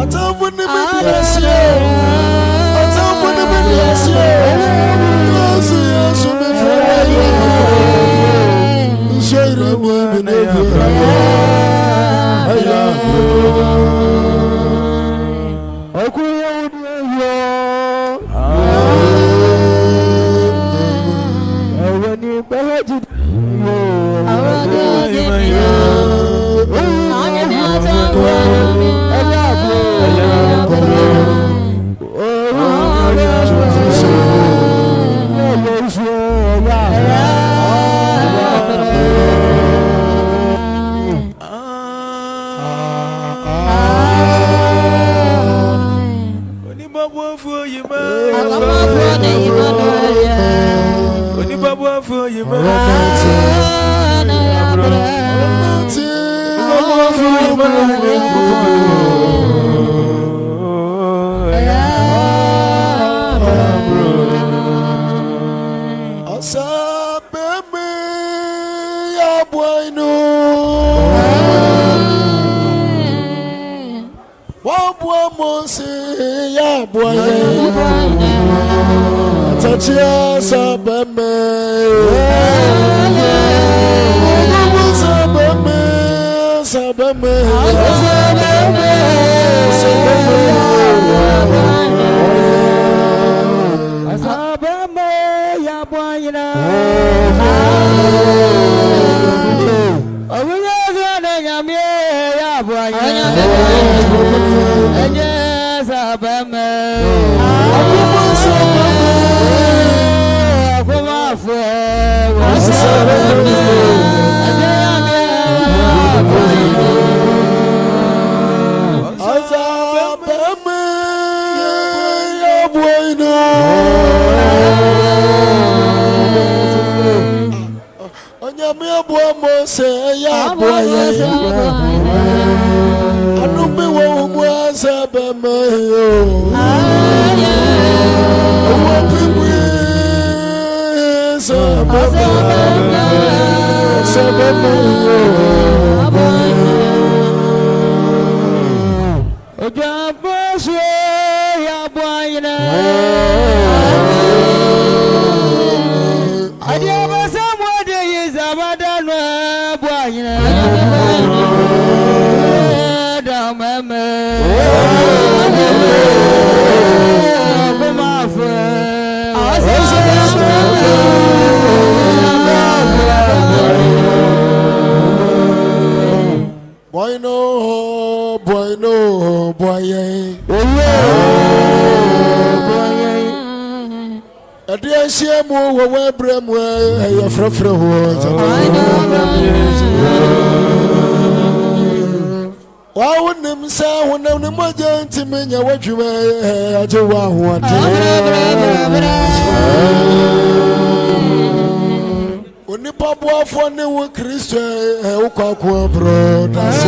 Atavuni Wabwa Mose, ya boy, Tachia Sabame, Sabame, Sabame, Sabame, ya boy, Say ya boy, I don't be one was a bamayo. Boy no, boy no, boy. A dear Shamu, where Bram were your frafra. Why wouldn't him say when I'm the mother to me? What you may do? When the papa for new Christian, who call bro, that's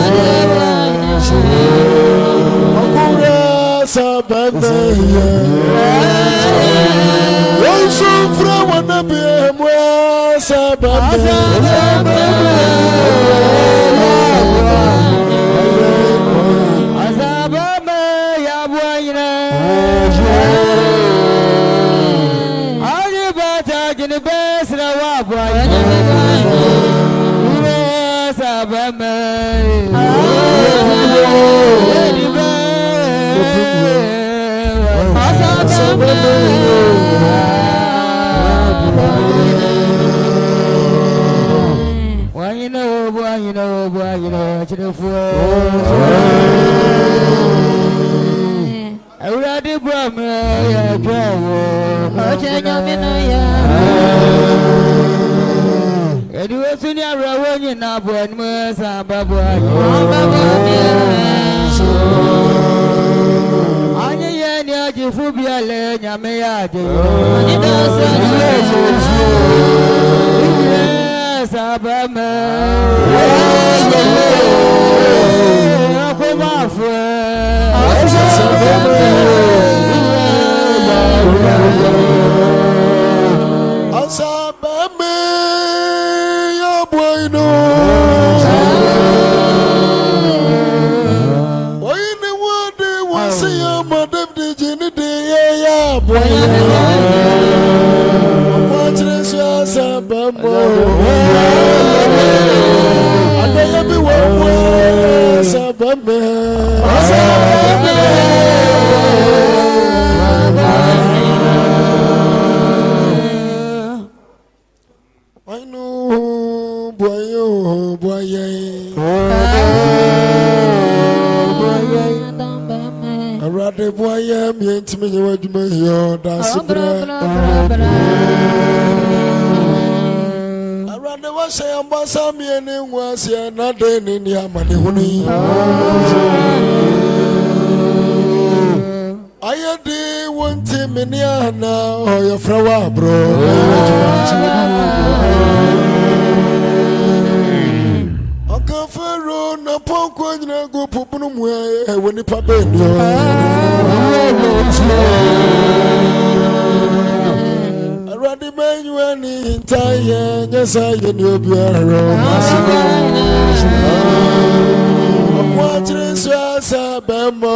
bemo.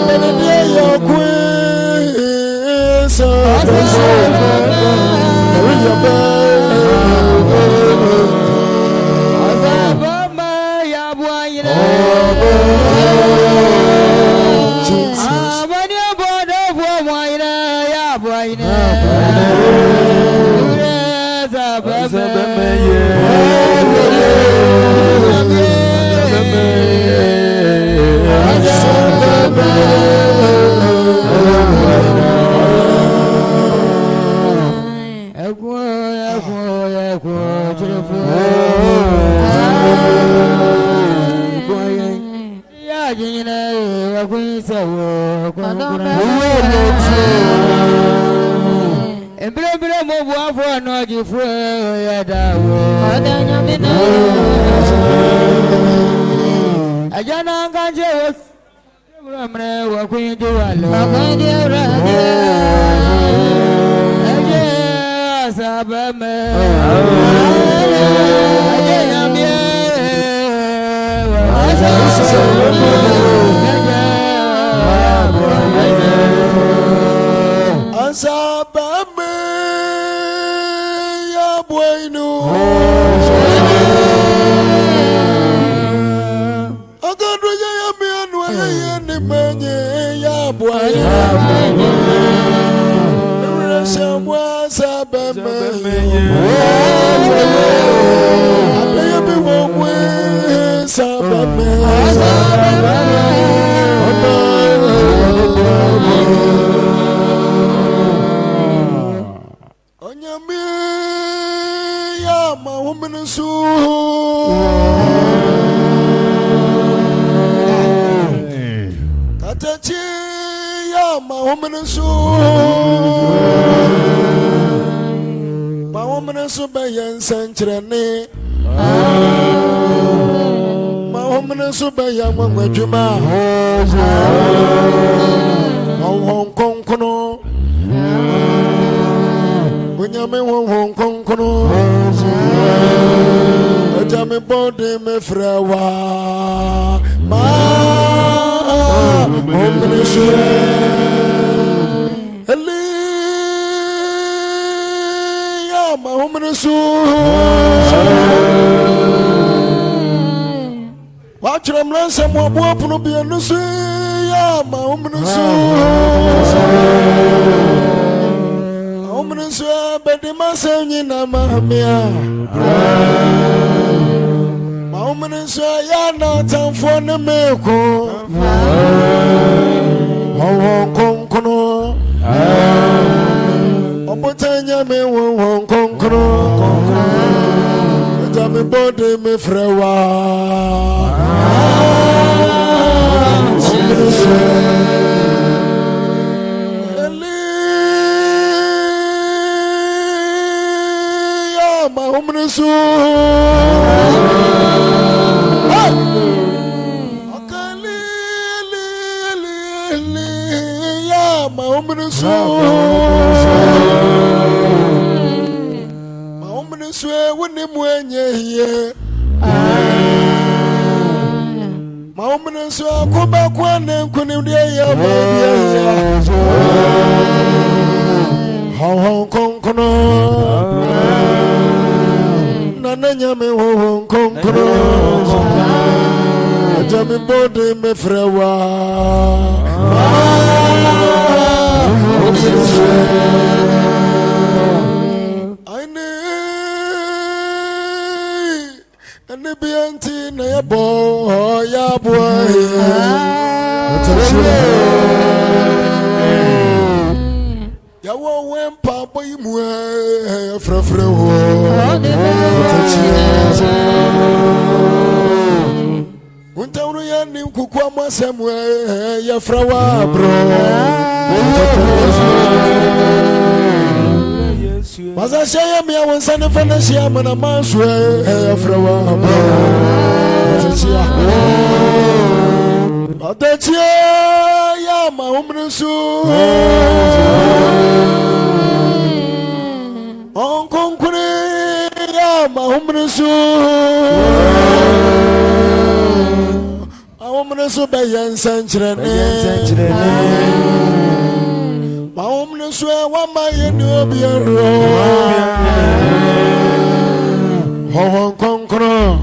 Benediye yo queen sa bemo. Maria be. Azabama ya boyine. Abani bodo fo boyine ya boyine. Azabama ye. Ajana kanje Ramne wa kwindi walo kwindi urade aje asabame aje nyamie asabame asabame ya bueno menye ya boya rasa mwasa beme abeya be wonwe sabame onyame ya mahumnusu Tachi ya mahomnesu bayan sanchirane mahomnesu bayan mangwajuma Hong Kong kono bunyame Hong Kong kono ajame bode me frawa Watch them run some more to be a nusu, ya, my homenasu, but the master in a mahamia. Homenasu, ya, not time for the miracle. Hong Kong kono Obotanya me Hong Kong kono Jame bode me frewa Eli ya mahumnesu Mahomnesu woni mwenye hiye Mahomnesu akoba kwane kunimdie ya baby Hong Kong kono Nananya me Hong Kong kono Jami bode me frewa I need be auntie na ya boy ya boy ya wo wempa boy mu frefre ho Untawru ya nim kuku amasem ya frawa bro Maza shaya mi awonsa ne fana shia mana manso ya frawa bro Atachia ya mahumnusu Hong Kong kune ya mahumnusu Maomne so be yensenkyerene. Maomne so e wa ma ye ni obi ero. Ho konkro.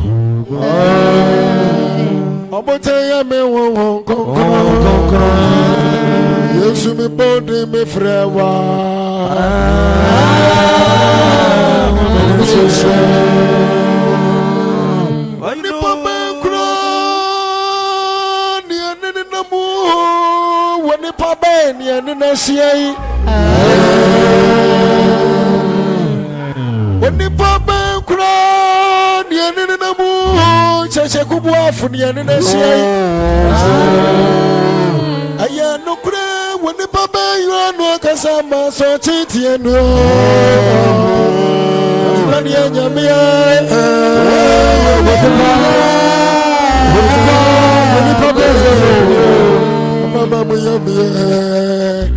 Obote ya me ho konkro. Yesu mi body me frewa. Nina siai Oni papa kura nina namu chacha kubuafu nina siai Aya no kura oni papa yuano kasama so chiti eno Imani ya nyamia Oni papa Mama muyamia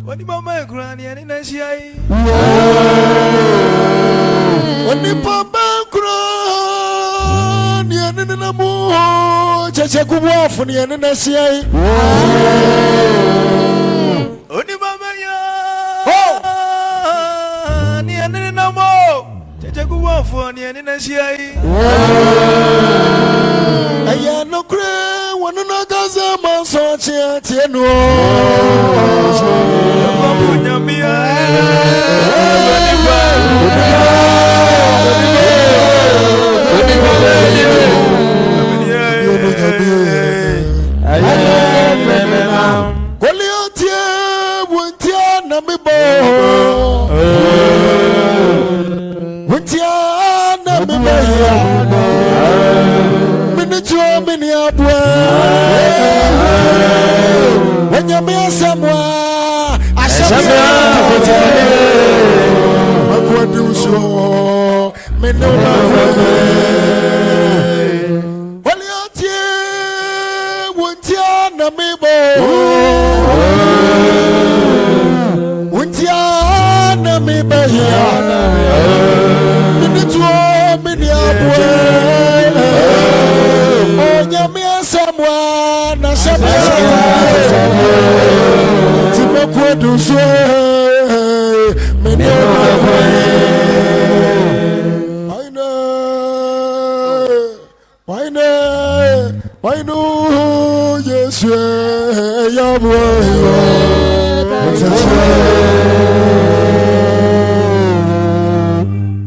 What the mama granny and in a shy? When the papa granny and in a moon, Chachaku Waffle and in a shy. What the mama ya? Near no more. Chachaku Waffle and in a shy. I am no cray, one another man, so Tiano. When you meet someone, I shall do so. Me no well, you dear, won't you know me, boy? Won't you know me, boy? Minute to me, someone, I shall do so. Why no? Yes, yeah, boy.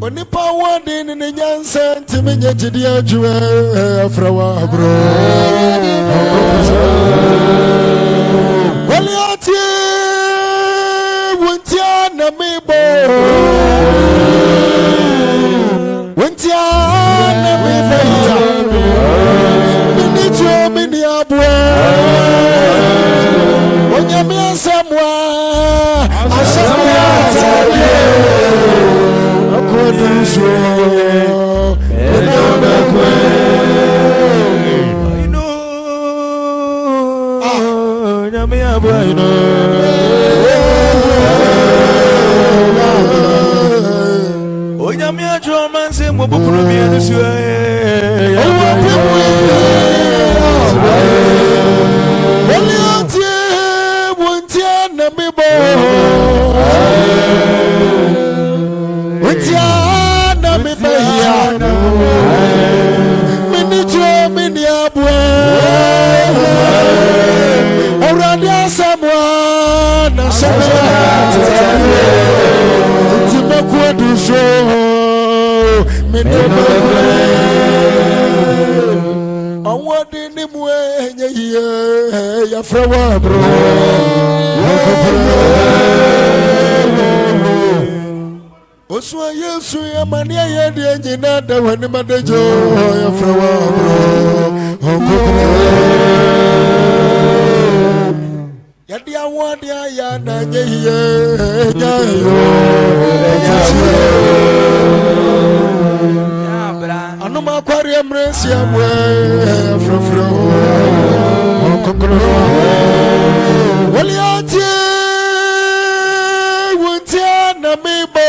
When the power in the Jansen to me, yet the Jewel, Frawa, bro. Well, you're won't you know me, boy? Won't you know me, boy? Minute to me, boy. When you meet someone, I shall tell you. I couldn't show. Oswa Yesu ya mania ya dia jina da wani madejo ya frawa bro. Ya dia wadi ya na nyehiye nyayo. Anuma kwari amresi amwe frofro. Waliati wuntiana mibo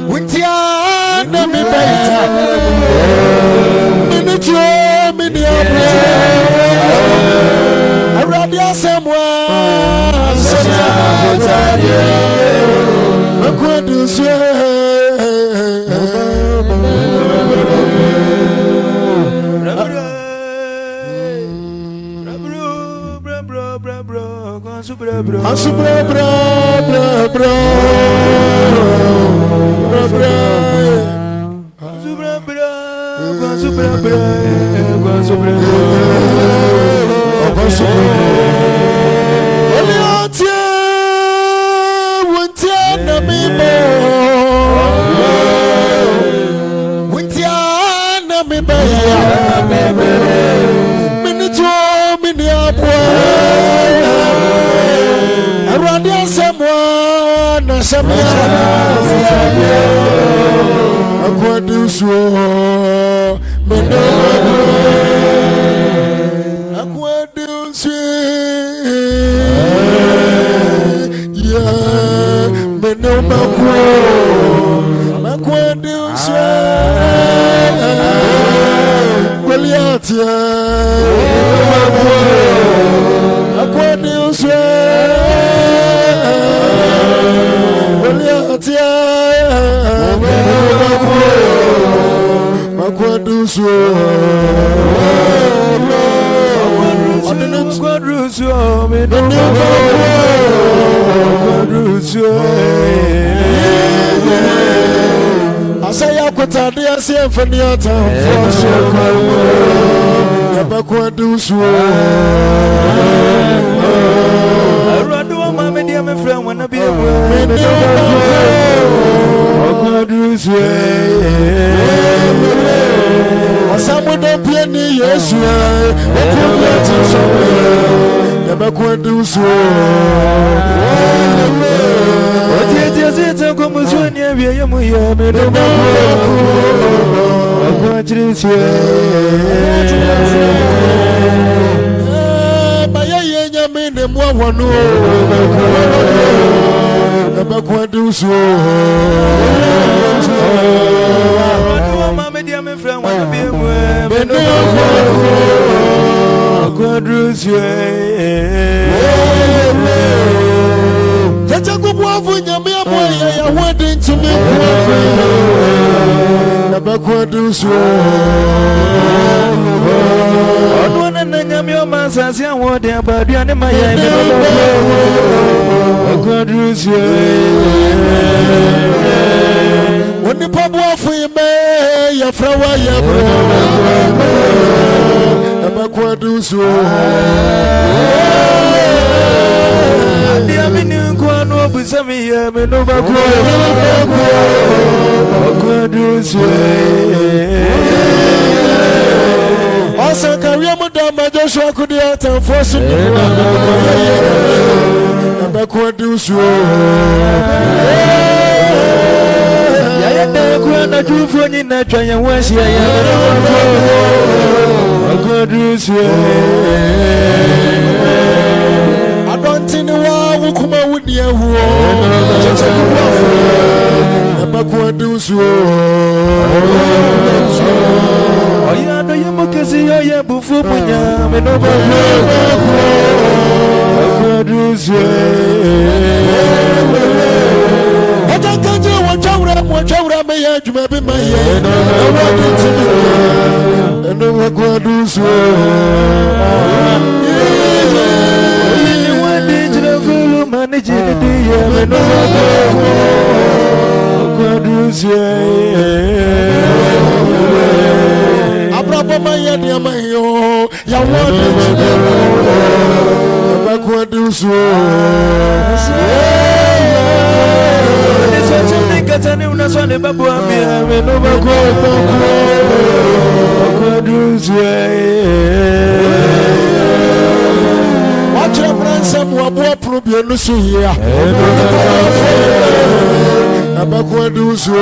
wuntiana mibaita minitio miniabra aradia semwa semya akweduswe Asubra bra bra bra bra bra Asubra bra asubra bra asubra asubra Oliatie wuntiana mibo wuntiana mibaya minito miniabwa Aradia semwa na semya akwaduswo akwaduswo so Asaya kwatade ase amfani atamfo so yabakwadu so Aradu wa mama dia me friend wanna be akwadu so Asamudo piani Yesu okwatu so yabakwadu so Otiete como sueña vieja muy me do Baya yenya mene mwa wanu yabakwadu so mama dia me friend wanna be Jagubu nyame amoya ya wade ntumi na bakwadu so Odwana na nyame o masasi awode abadua ne maye me bakwadu so Oni pabuafu ime ya frawa ya bro na bakwadu so Dia minu kwa no busami ya me no bakwadu so Asa kariya mudama Joshua kudi atamfosu na bakwadu so Ya kwa na jufu ni na twanya wasi ya bakwadu so Adontin wa wukuma wudi ehuo Nabakwadu so Oya do yemokesi oya bufu munya me no bakwadu so Atankaje wachawra me ya juma be maye Eno bakwadu so Abrabo maye ni amayo ya wode bakwadu so Katani unaswale babu ambia me no bakwadu so Watch ransom wabua probienu so here Nabakwadu so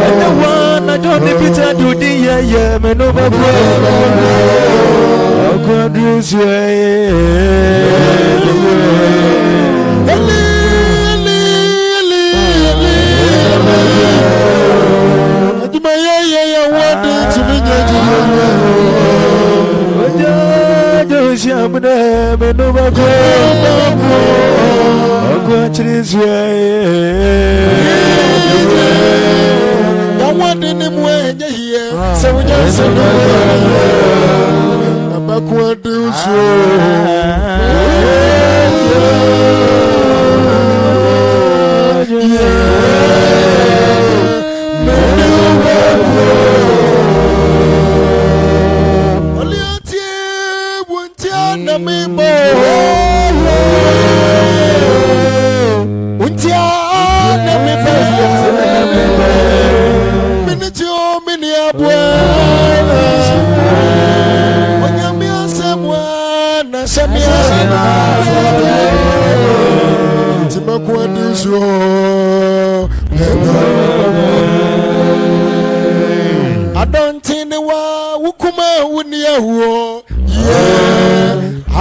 And the one I don't Peter do the yeah me no bakwadu so Shamna me no bakwadu so Yawade ni mwenye here se ujanse no Nabakwadu so Adontin wa wukuma wunia huo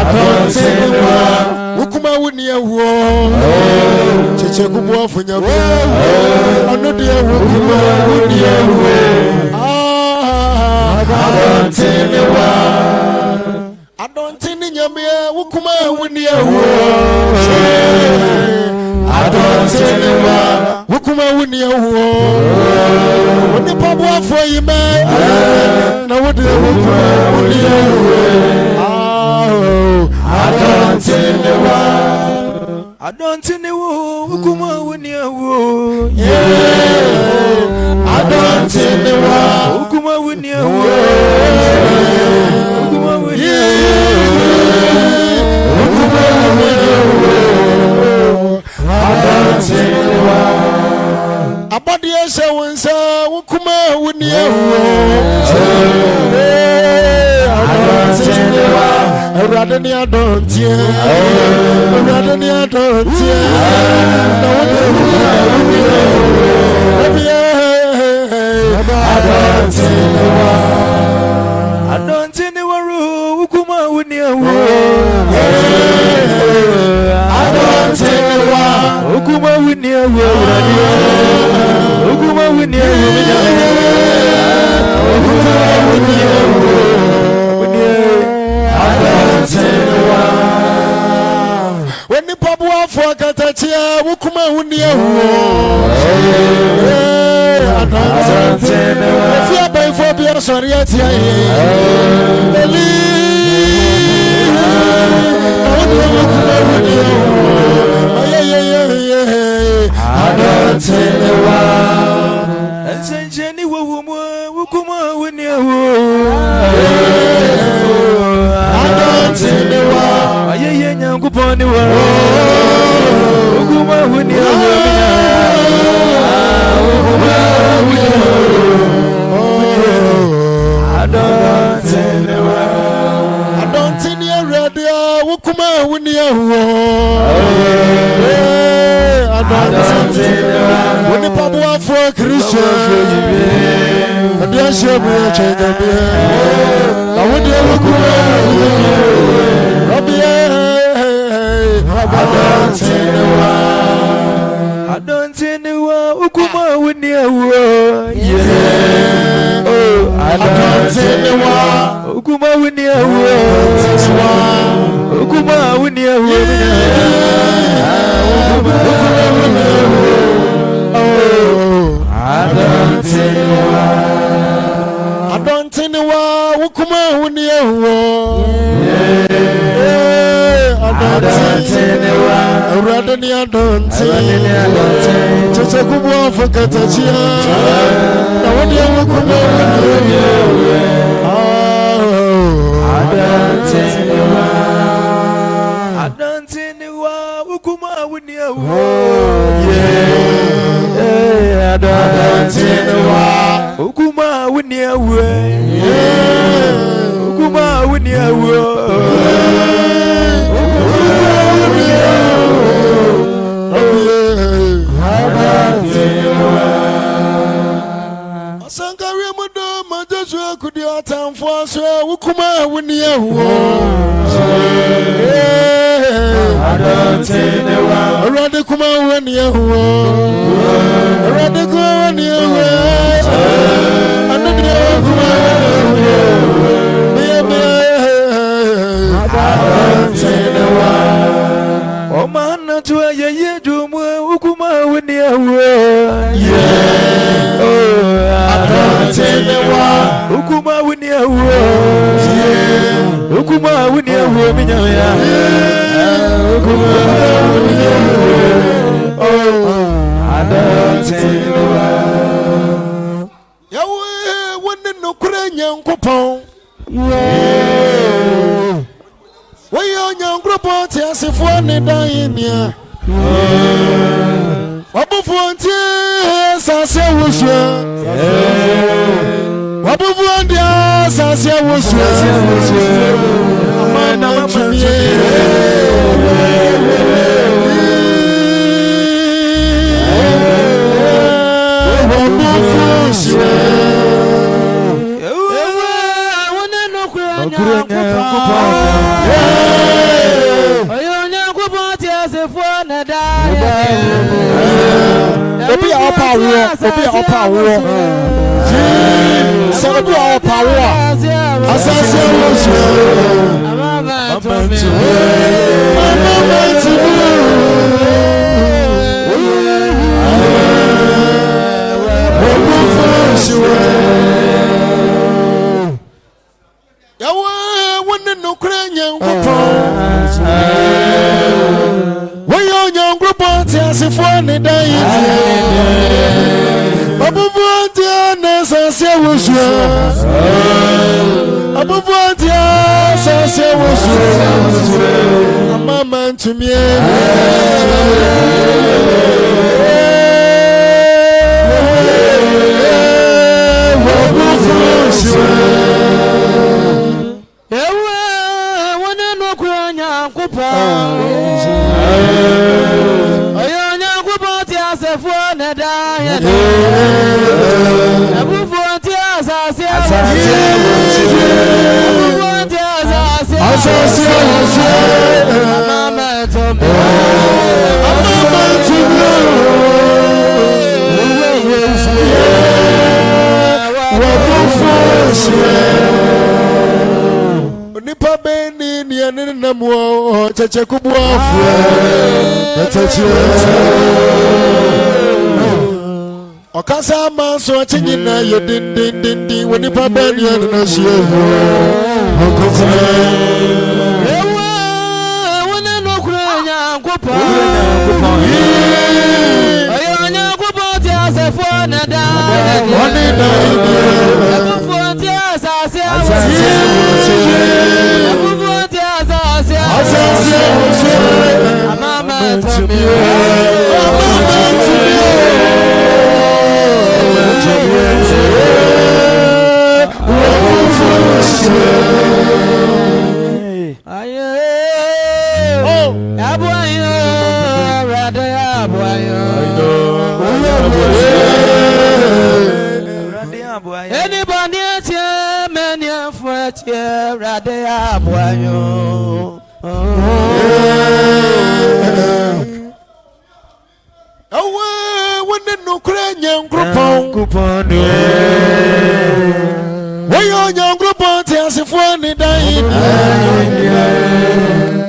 Adontin wa wukuma wunia huo Cheche kubwa funya bia Anudia wukuma wunia huo Adontin wa Adontin nyamia wukuma wunia huo Adontin wa wukuma wuni ewo oni pabo afo yime na wode wukuma wuni ewo Adontinewa wukuma wuni ewo Adontinewa wukuma wuni ewo wukuma wuni Abadi ese wensa wukuma wuni ewo Adontinewa Erade ni adontie Erade ni adontie na wode wukuma wuni ewo Adontinewa wukuma wuni ewo Adontinewa wukuma wuni ewo wukuma wuni ewo when the Papua for Catachia, Wukuma Wunia, by Phobia, sorry, and Saint Jenny wukuma wunia ayeye nyankoponi wa wukuma wunia Adontinewa radio wukuma wunia Adontinewa when the Papua for Christian Adia shebe chega I would never go Adontinewa wukuma wunia Adontinewa wukuma wunia wukuma wunia Adontinewa wukuma wunia Adontinewa Erade ni adontinewa Cheche kubwa fakatachia na wadi ya wukuma wunia Adontinewa wukuma wunia Adontinewa wukuma wunia wukuma wunia Sankari mudo majojo kudi atamfo so wukuma wunia Adontinewa Erade kuma wunia Erade kuma wunia Anodi kuma Adontinewa O man to a ye jumu wukuma wunia Adontinewa wukuma wunia wukuma wunia minyaya wukuma wunia Adontinewa yawe wonne nokure nyankopon Wayo nyankopon ti asefo ne dan nia Wabufonti sase wosua Wabufonti sase wosua Amana tumie Wabufonti wone nokura Obi a opa wo se obi a opa wo asase wo so mama When you're young, group on tears if one day. Above what tears, I say was above what tears, I say was a moment to me. Nipa beni ni anene na muo cheche kubwa fue cheche okasa manso chinyi na ye din when nipa beni anene shie okotine ewa wona no kura nya kopa ayo nya kopa ti asefo na da oni na asefo ti asase anybody many for rade aboyo awe wone no kura nyankropon woyo nyankropon ti asefo ni dan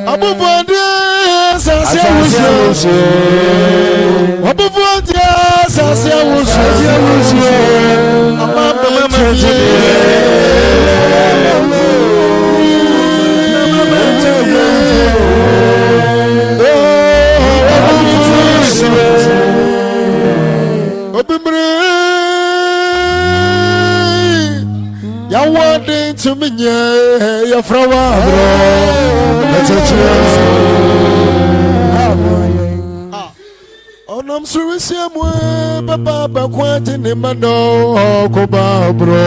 abubode sase wusu abubode sase wusu amama ya wade to me ya frawa onam surisi amwe baba bakwati ne mano ko ba bro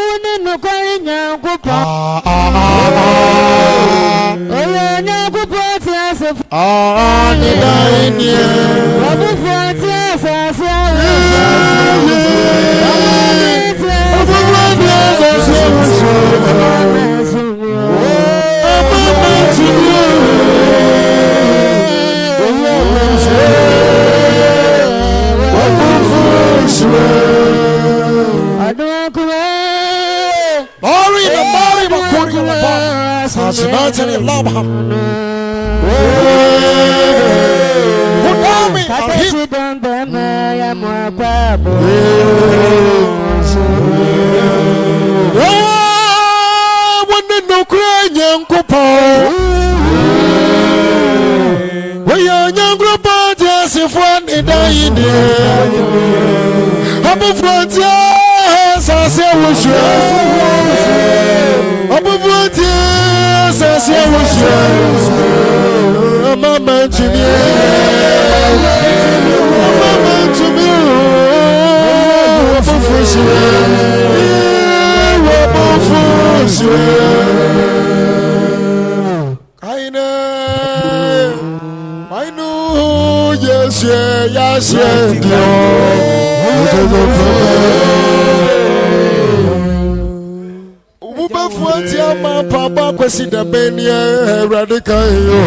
wona no kwanya kopa oya nya kopa ti asef ni dai ni babu fati asase si da benia radical yo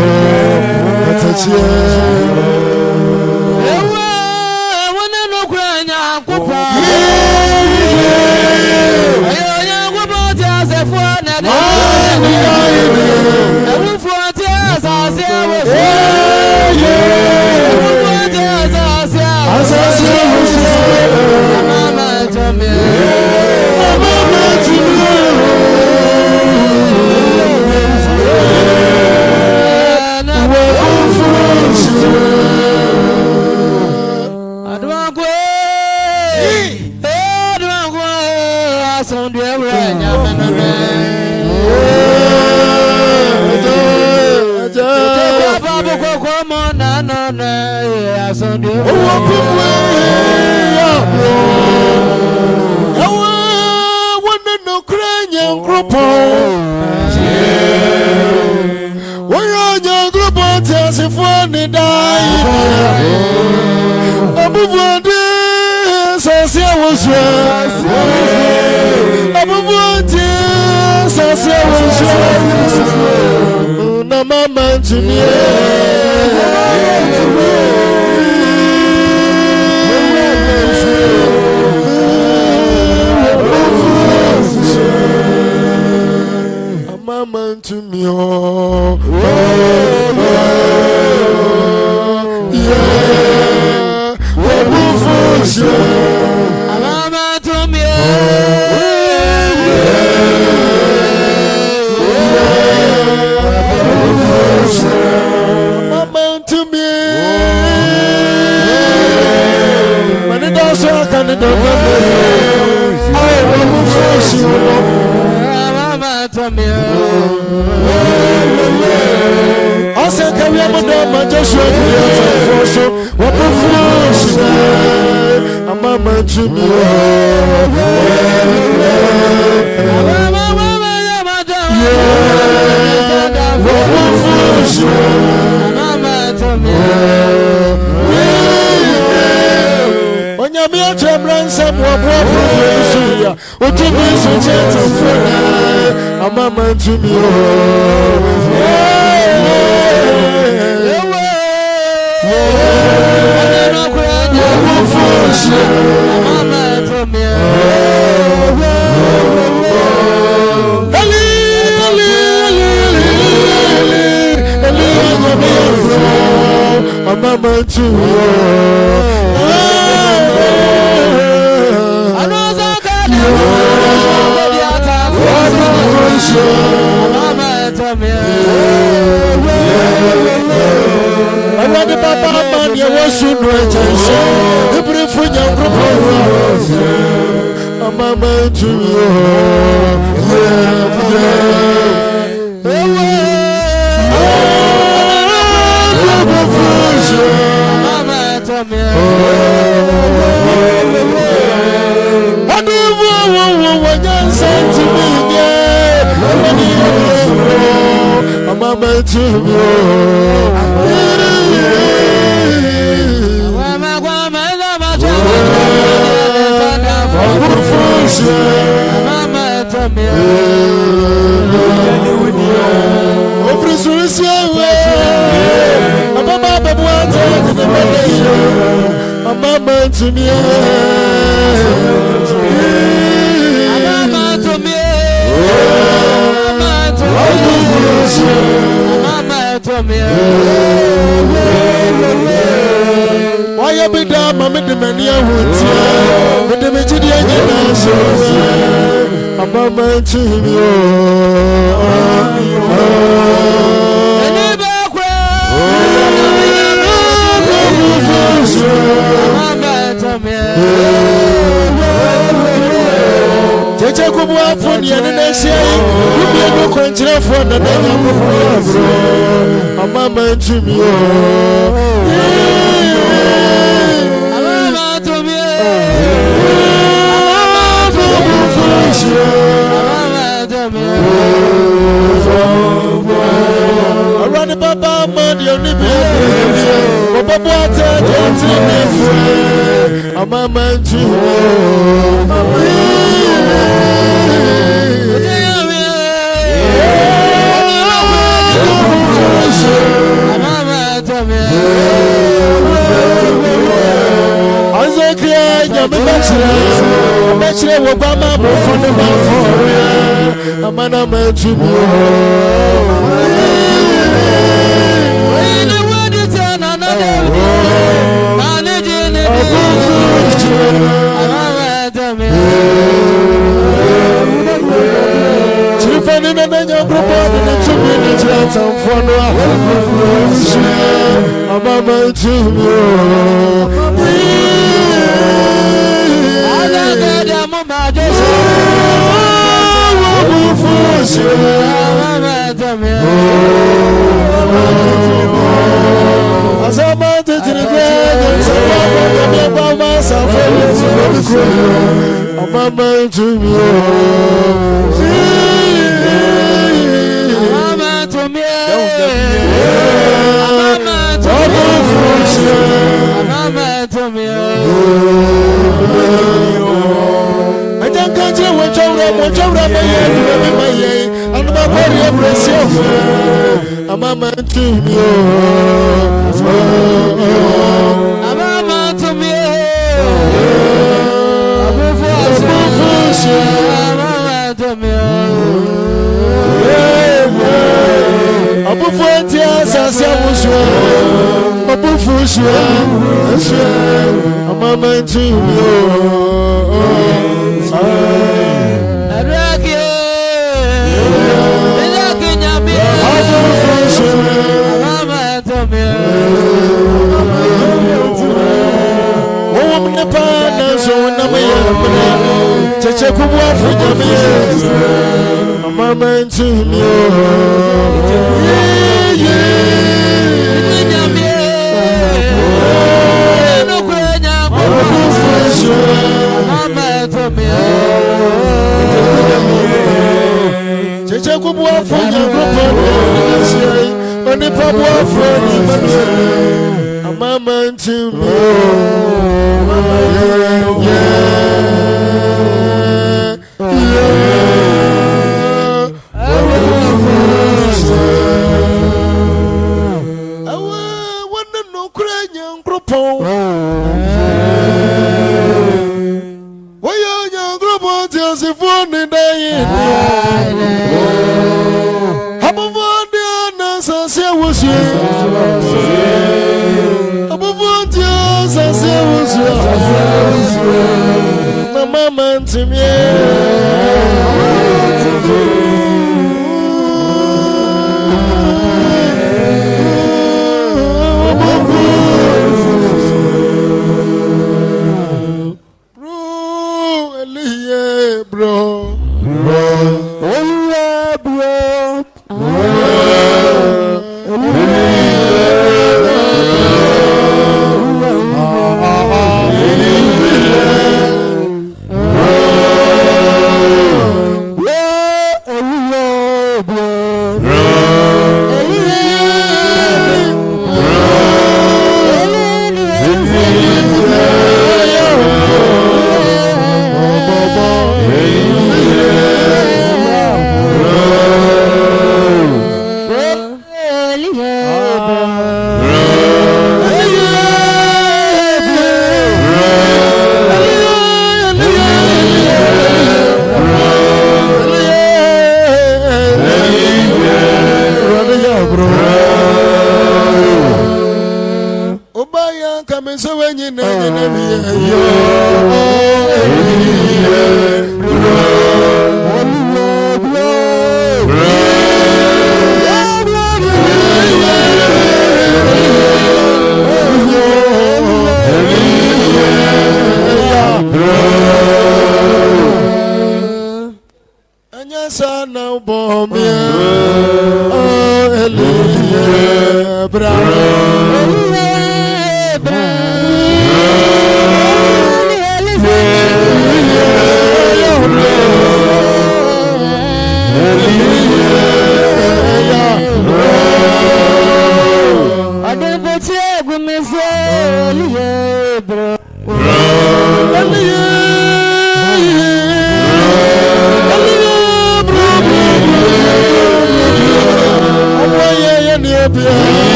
atachie ewa wona no kwanya kopa ayo nya kopa ti asefo na da ewu fo ti asase wo asase wo mama to me asondu ewura nyamename Papa boko mona no na asondu ewura wona no kranya gropo Wanya gropo tasifo ni dai Abubuade sase woswa Abubuade sase woswa Na mama ntumi Mama ntumi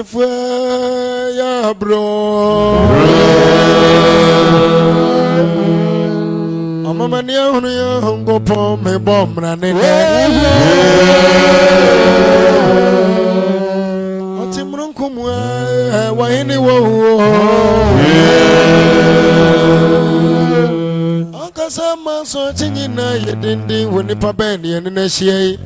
fue ya bro. Mama ni ahunu ya hongo po me bomra nene. Ati mrunkumwe wahini wo. Akasama so chingina yedindi woni pabeni ene shie.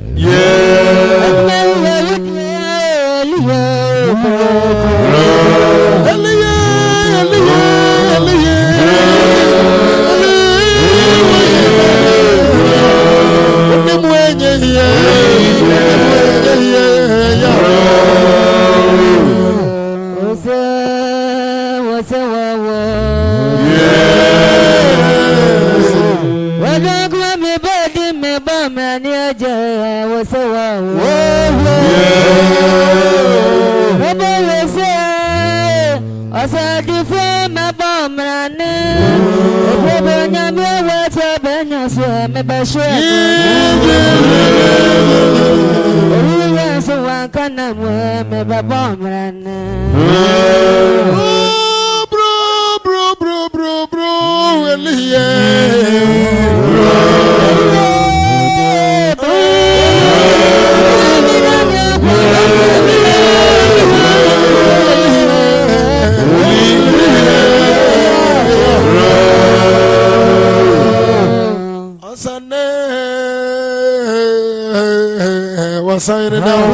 Sign it down.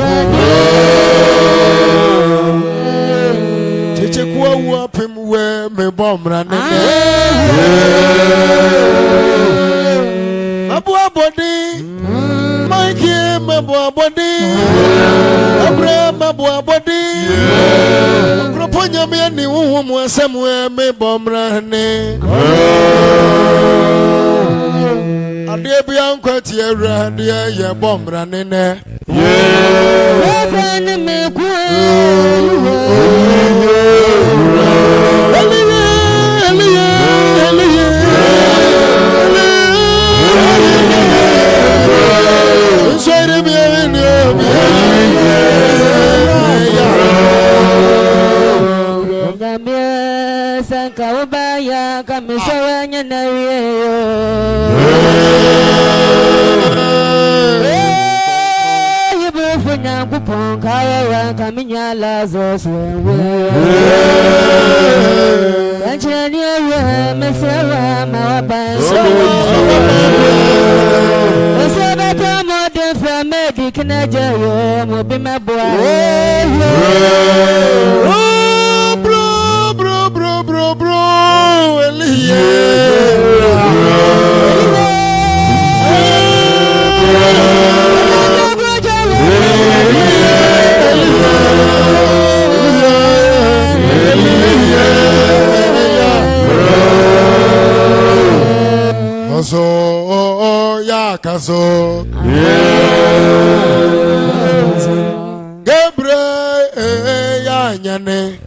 Teacher, go up him where me bomb running. Abu body, Mikey, my boy body, Abraham, my boy body. Proponya me any woman somewhere me bomb running. Ade bi ankwati awra de ye bombra nene Fafan me ku Kaubaya kamisawanya na wiyo Yibufunya kupon kawa kaminya lazo swewe Sanchani ewe mesewa mawabanso Osabata mode famedi kinajayo mubimabwa Bro, Elie. Kaso, ya kaso. Gabriel, ya nyane.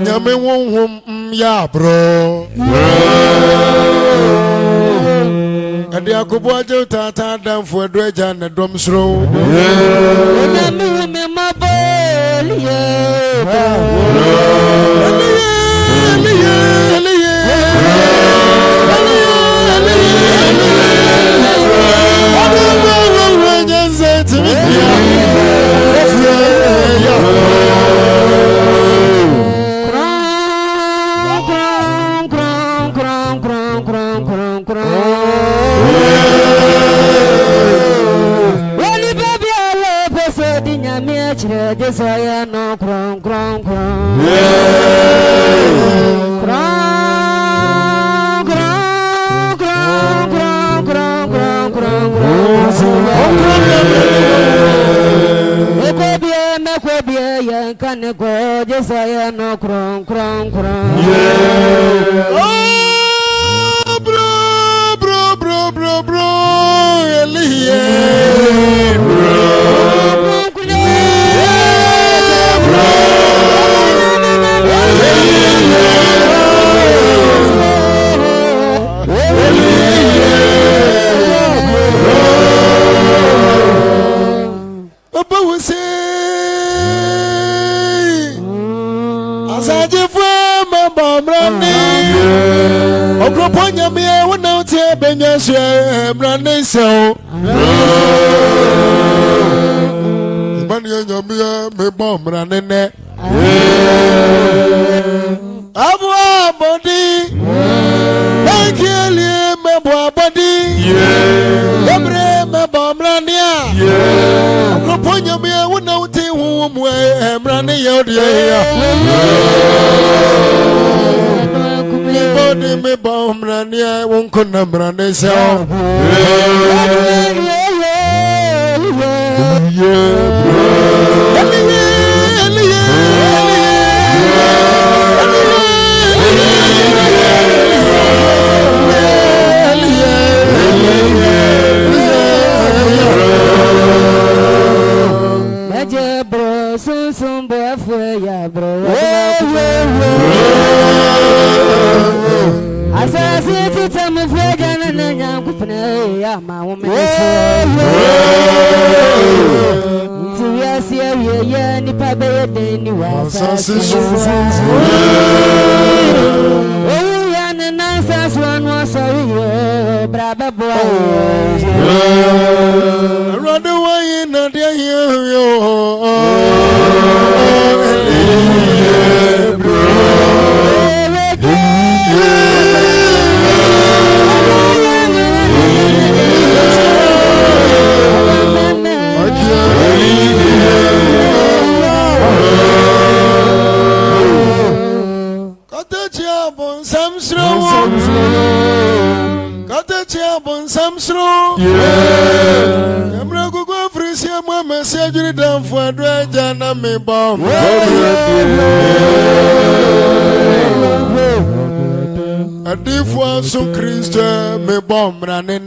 Nyame wonhom ya bro ade akobo aje tata danfo edo eja ne dom sro Nyame me mabol ye Desire no cron cron cron cron cron cron cron cron cron cron Ekobie ya kane ko desire no cron cron cron bro Elie now tear Benyas, Brandon so. Mania, me bomb running. Abwa body, thank you, my body. Gabriel, my bomb rania. Proponia, me, I would not take whom we're running out here. Body, me bomb rania, won't come run this out. Me bomb. A different so Christian me bomb running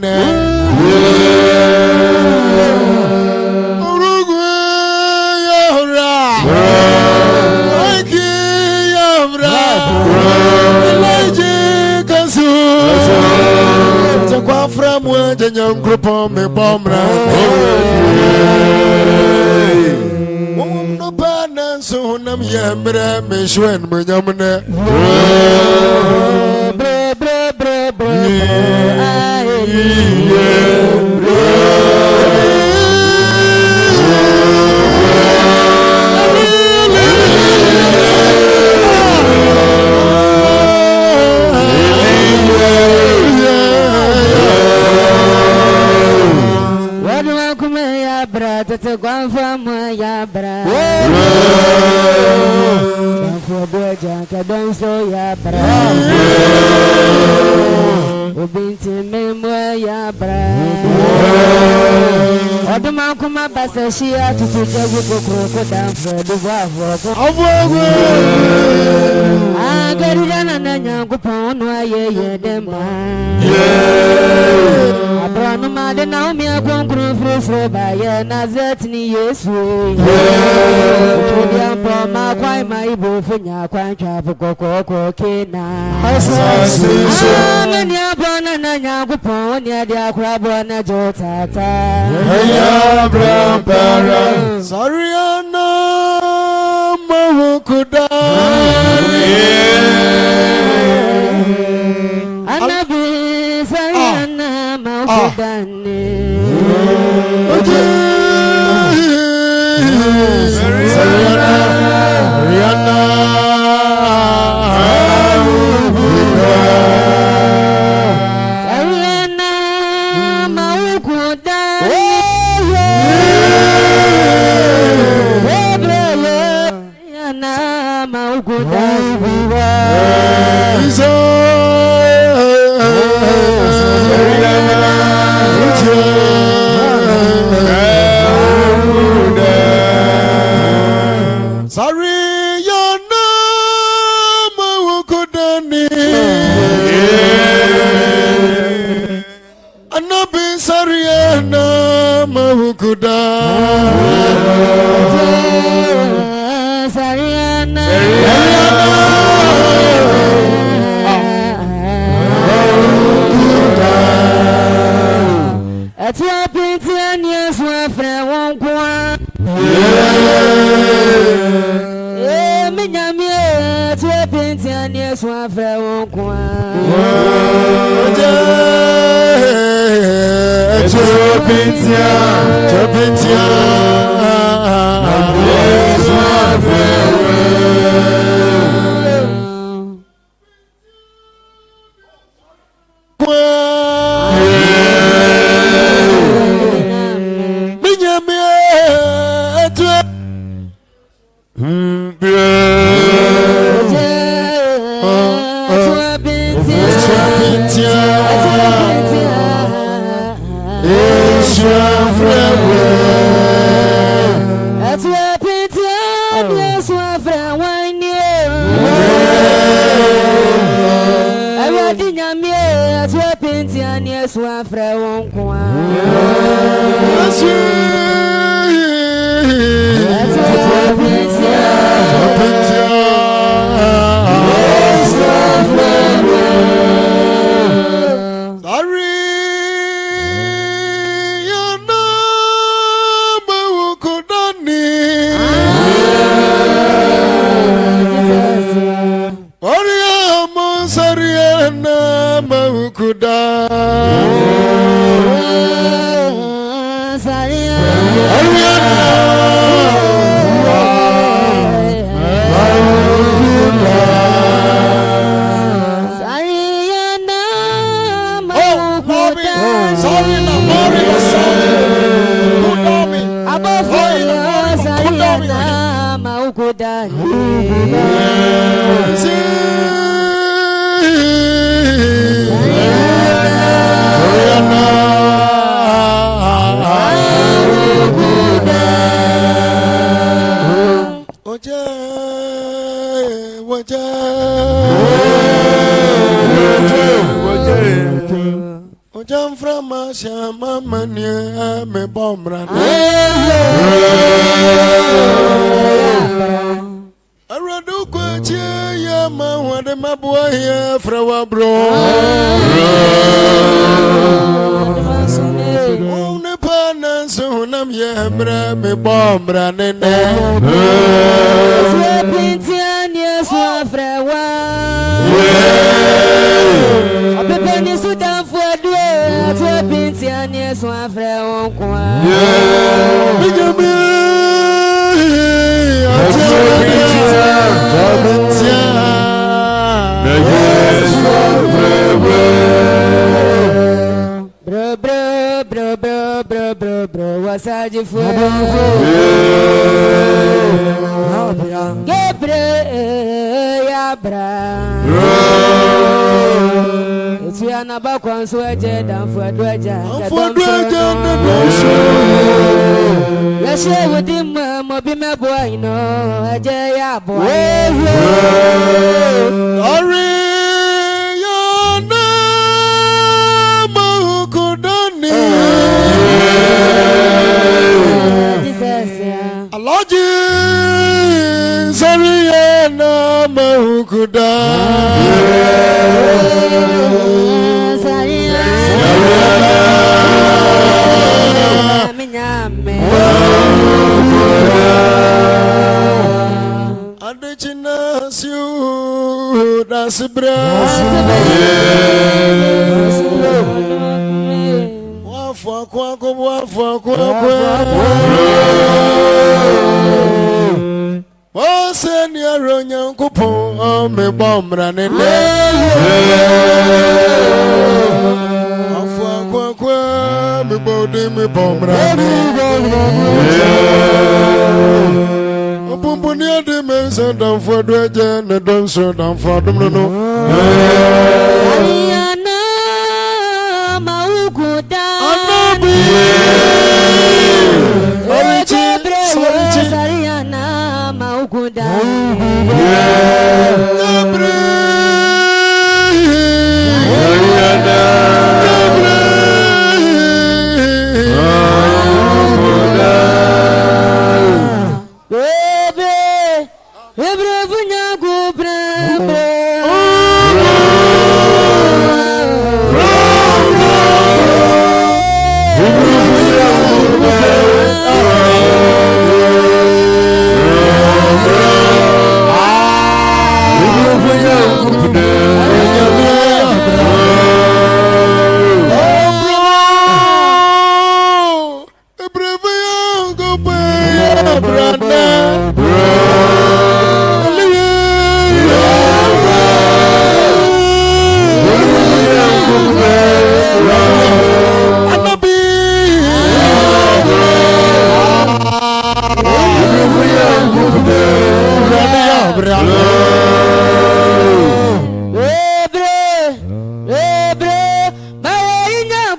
from where the young group on me bomb so nam yamra me shwen me nyamne don't so ya bra obinti memwe ya bra oduma kuma basashia tutuja gukoko danfo duwavo agarira na nyankopon no ayeye dema abranu made na umi akonkro frufru baye nazet ni yesu chodi ampo makwai maibo funya kwantwa bukoko kena amani abona na nyankopon ni ade akrabo na jotata ya para sorry ana mahukuda anabi sayana mahukudane Yes,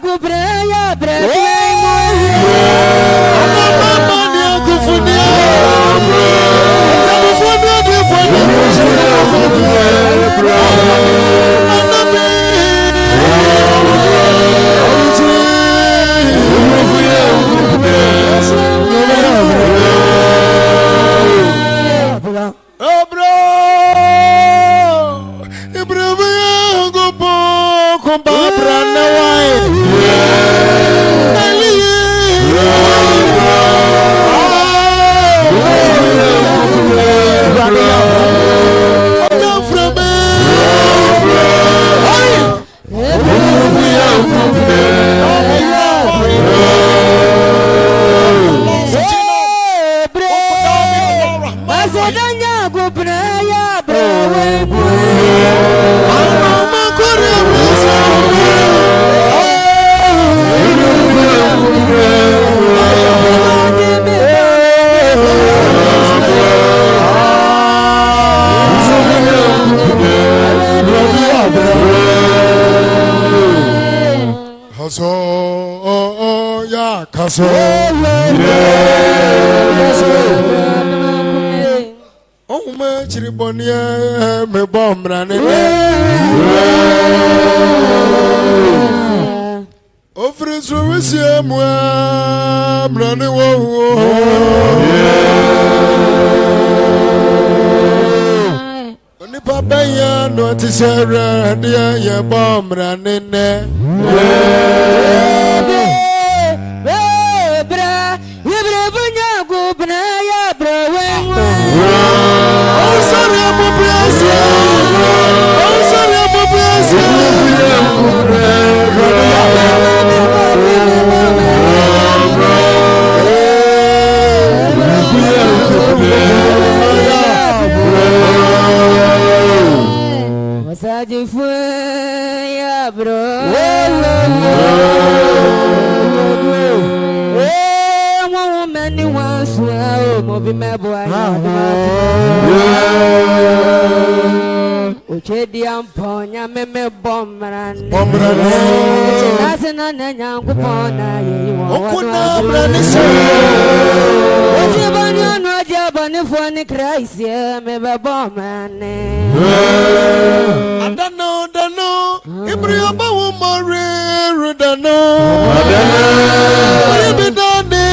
kubraya braya Oh, my chiribonia, me bomb running. Oh, friends, we see him running. Only Papa, ya notice her, dear, your bomb running. Ponya me bomran nasena nanya kupona ye okuna brani so ojibani anu ajabani foni Christ ye me bomane adano ibriya bawo mare dano ibidane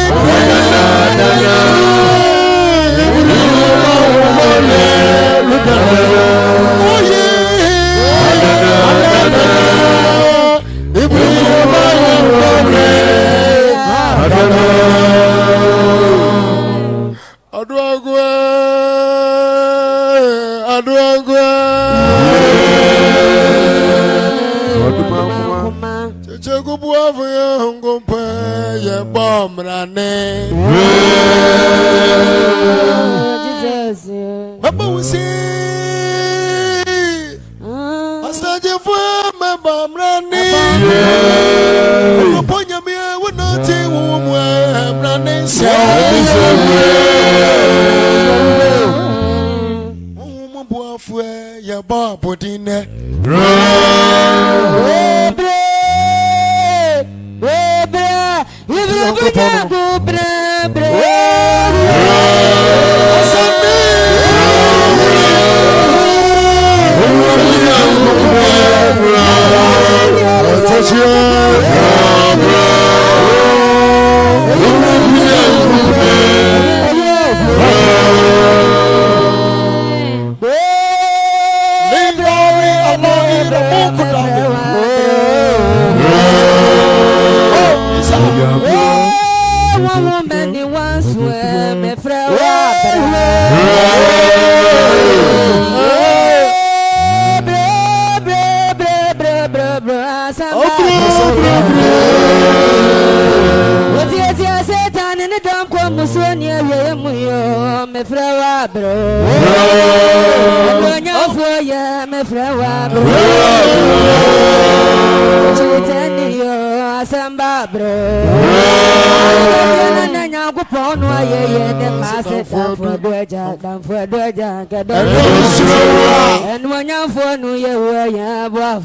and when you're for New Year, you have a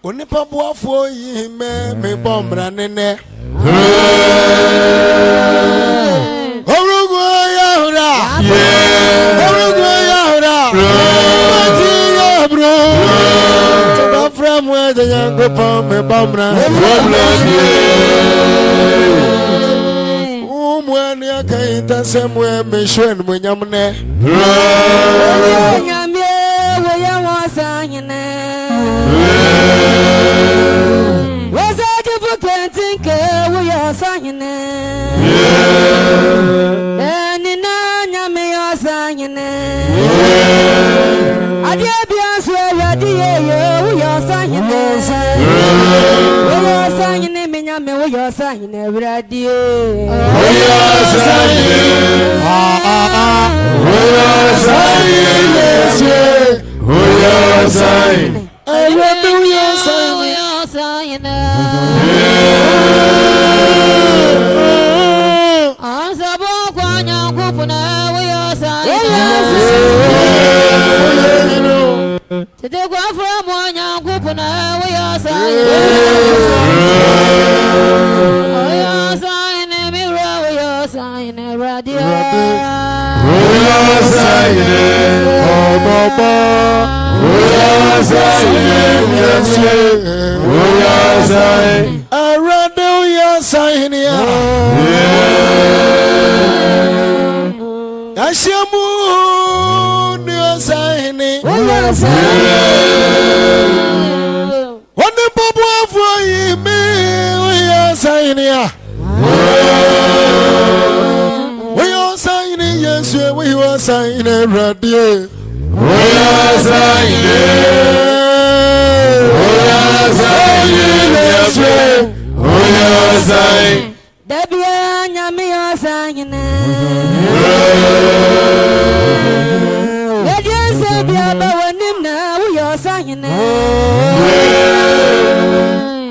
Onipa boafo yi me bombra nene. Orugo yahura. Orugo yahura. Mati yabro. Toba from where the young go me bombra. Umwani akaita semwe me shwen me nyamne. Nyamye we ya wasanyene. Was I give a think we are signing? And in Nyame are signing. I dare be answered, we are signing. We are signing him in Nyame, we are signing every day. We are signing. We are signing. We are signing. I love you, sign. Today go from one young group now we are signing. We are signing mirror, we are signing radio. We are signing. Oh, Baba. We are signing. Yes, we are signing. I radio we are signing. Ashamu we are signing. We are signing. What the Papa for me? We are signing. We are signing. Yes, we are signing radio. We are signing. We are signing. Yes, we are signing. Debian Yami are signing. Let you say, we are signing.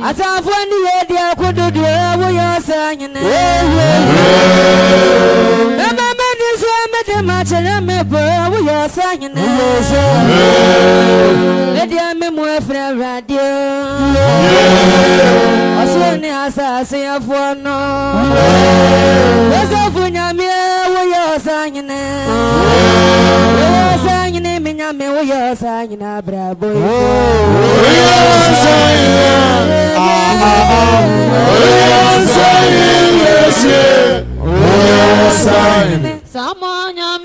As I find the idea, could do, we are signing. Remember this one, match, we are signing. Let the memoir from radio. As soon as I say a phone, no. Yes, I find we are signing. We are signing, we are signing, bravo. We are signing. We are signing. Yes, we are signing. Someone, we are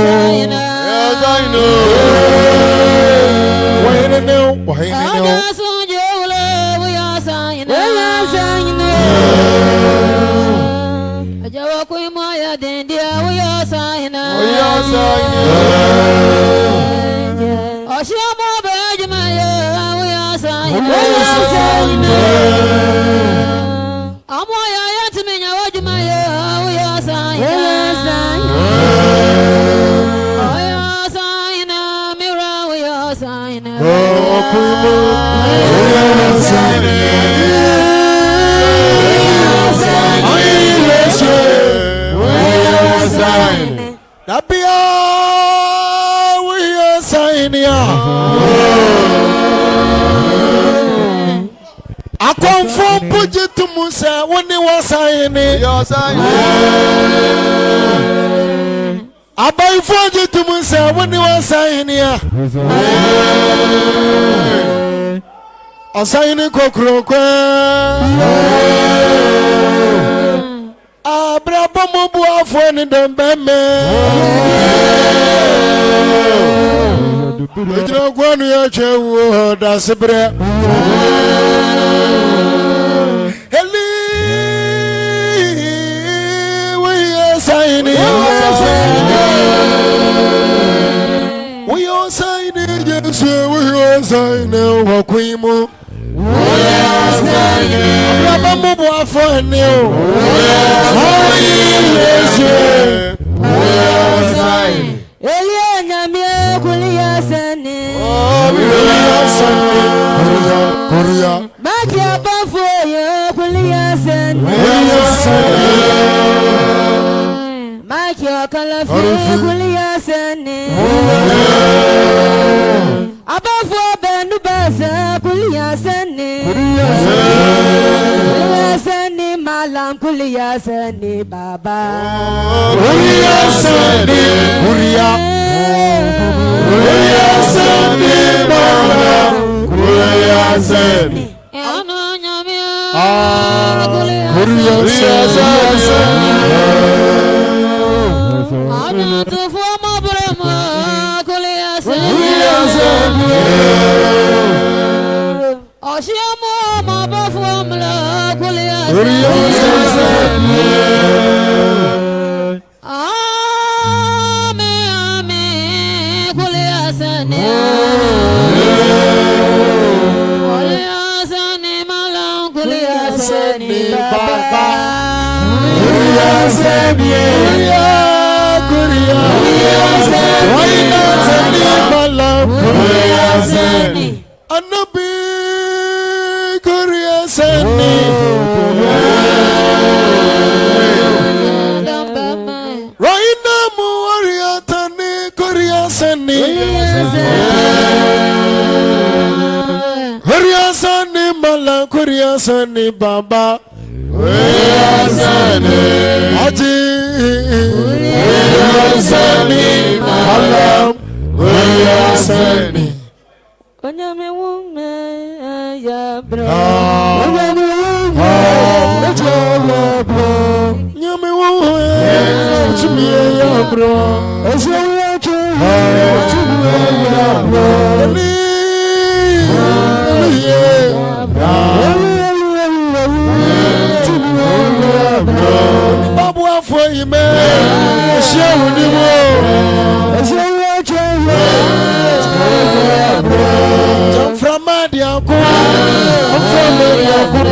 signing. Yes, I know. Wait a minute. Wait a minute. We are signing. We are signing. We are signing. We are signing. Oshama Bajamaya, we are signing. We are signing. Amoya Yatimina Wajamaya, we are signing. We are signing. We are signing. Mira, we are signing. We are signing. Napia, we are signing. I come from Puget to Musa when they were signing. You are signing. I buy Puget to Musa when they were signing. I sign a cockroach. Abraham Buafon in the Beme. You know, when you are Joe, that's a breath. Hello, we are signing. We are signing, yes, we are signing. Wakuimu. We are signing. Abraham Buafon, you. We are signing. Eliana Mia Kulia Sani. We are signing. Korea. Makia Bafo, Kulia Sani. We are signing. Makia Kalafi, Kulia sene abafo benu basa kuliya sene malam kuliya sene baba kuliya sene kuliya sene malam kuliya sene ano nyamia kuliya sene ano tufu mabrama kuliya sene Oshiamo mabafo mla kuliya sene ame kuliya sene malam kuliya sene baba kuliya sene kuliya sene malam kuliya sene anabi kuliya sene Raina mu ariatani kuliya sene kuliya sene malam kuliya sene baba kuliya sene aji kuliya sene malam kuliya sene Onyame wume ya bro Onyame wume Nyame wume Tumie ya bro Ezewe Tumie ya bro Babu afọ ime Eṣe wuniwo Ezewe Jamframa diako Jamframa diako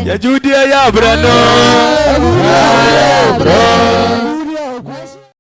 Ya Judia ya brano.